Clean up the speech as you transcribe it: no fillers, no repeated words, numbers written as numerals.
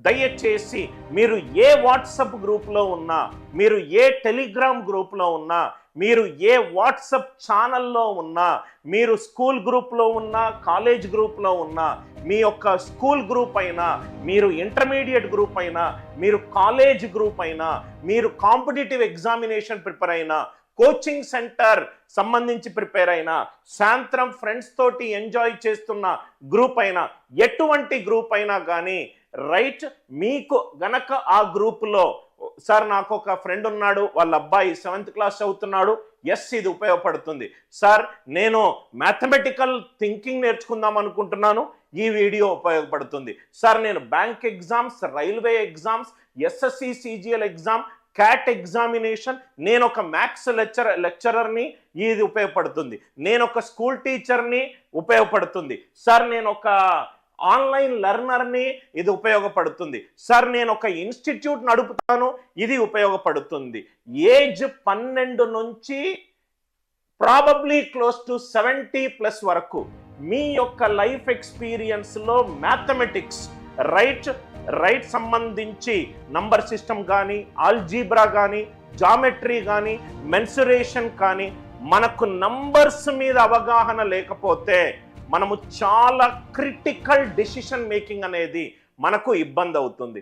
దయచేసి మీరు ఏ వాట్సాప్ గ్రూప్లో ఉన్నా, మీరు ఏ టెలిగ్రామ్ గ్రూప్లో ఉన్నా, మీరు ఏ వాట్సాప్ ఛానల్లో ఉన్నా, మీరు స్కూల్ గ్రూప్లో ఉన్నా, కాలేజ్ గ్రూప్లో ఉన్నా, మీ యొక్క స్కూల్ గ్రూప్ అయినా, మీరు ఇంటర్మీడియట్ గ్రూప్ అయినా, మీరు కాలేజ్ గ్రూప్ అయినా, మీరు కాంపిటేటివ్ ఎగ్జామినేషన్ ప్రిపేర్ అయినా, కోచింగ్ సెంటర్ సంబంధించి ప్రిపేర్ అయినా, సాయంత్రం ఫ్రెండ్స్ తోటి ఎంజాయ్ చేస్తున్న గ్రూప్ అయినా, ఎటువంటి గ్రూప్ అయినా కానీ రైట్, మీకు గనక ఆ గ్రూపులో సార్ నాకు ఒక ఫ్రెండ్ ఉన్నాడు, వాళ్ళ అబ్బాయి 7th క్లాస్ చదువుతున్నాడు, ఎస్ ఇది ఉపయోగపడుతుంది సార్, నేను మ్యాథమెటికల్ థింకింగ్ నేర్చుకుందాం అనుకుంటున్నాను, ఈ వీడియో ఉపయోగపడుతుంది సార్, నేను bank exams, railway exams, SSC CGL exam, cat examination, నేను ఒక మ్యాథ్స్ లెక్చరర్ని, ఇది ఉపయోగపడుతుంది, నేను ఒక స్కూల్ టీచర్ని, ఉపయోగపడుతుంది సార్, నేను ఒక ఆన్లైన్ లెర్నర్ని, ఇది ఉపయోగపడుతుంది సార్, నేను ఒక ఇన్స్టిట్యూట్ నడుపుతాను, ఇది ఉపయోగపడుతుంది. ఏజ్ 12 నుంచి ప్రాబబ్లీ క్లోజ్ టు 70+ వరకు మీ యొక్క లైఫ్ ఎక్స్పీరియన్స్లో మ్యాథమెటిక్స్ రైట్ సంబంధించి నంబర్ సిస్టమ్ కానీ, ఆల్జీబ్రా కానీ, జామెట్రీ కానీ, మెన్సురేషన్ కానీ, మనకు నంబర్స్ మీద అవగాహన లేకపోతే మనము చాలా క్రిటికల్ డెసిషన్ మేకింగ్ అనేది మనకు ఇబ్బంది అవుతుంది.